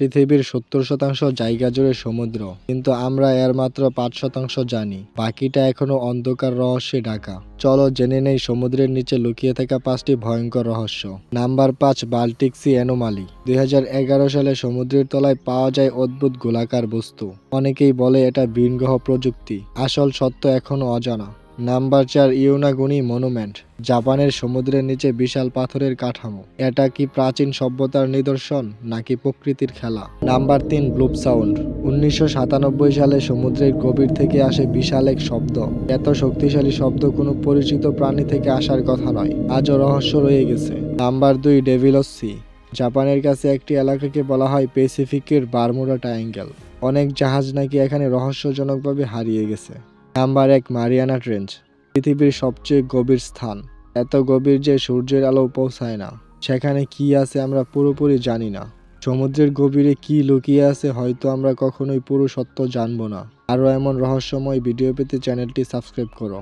পৃথিবীর 70% জায়গা জুড়ে সমুদ্র, কিন্তু আমরা এর মাত্র 5% জানি। বাকিটা এখনো অন্ধকার রহস্যে ঢাকা। চলো জেনে নেই সমুদ্রের নিচে লুকিয়ে থাকা 5টি ভয়ঙ্কর রহস্য। Number 5, Baltic C anomaly. 2011 সালে সমুদ্রের তলায় পাওয়া যায় অদ্ভুত গোলাকার বস্তু। অনেকেই বলে এটা ভিনগ্রহ প্রযুক্তি, আসল সত্য এখনো অজানা। Number 4, Yonaguni monument. জাপানের সমুদ্রের নিচে বিশাল পাথরের কাঠামো। এটা কি প্রাচীন সভ্যতার নিদর্শন নাকি প্রকৃতির খেলা? Number 3, ব্লুপ sound. 1997 সালে সমুদ্রের গভীর থেকে আসে বিশাল এক শব্দ। এত শক্তিশালী শব্দ কোনো পরিচিত প্রাণী থেকে আসার কথা নয়। আজও রহস্য রয়ে গেছে। Number 2, devil's sea. জাপানের কাছে একটি এলাকাকে বলা হয় প্যাসিফিকের বারমুডা ট্রায়াঙ্গেল। অনেক জাহাজ নাকি এখানে রহস্যজনকভাবে হারিয়ে গেছে। Number 1, Mariana trench. পৃথিবীর সবচেয়ে গভীর স্থান। এত গভীর যে সূর্যের আলো পৌঁছায় না। সেখানে কি আছে আমরা পুরোপুরি জানি না। সমুদ্রের গভীরে কি লুকিয়ে আছে হয়তো আমরা কখনোই পুরো সত্য জানবো না। আরও এমন রহস্যময় ভিডিও পেতে চ্যানেলটি সাবস্ক্রাইব করো।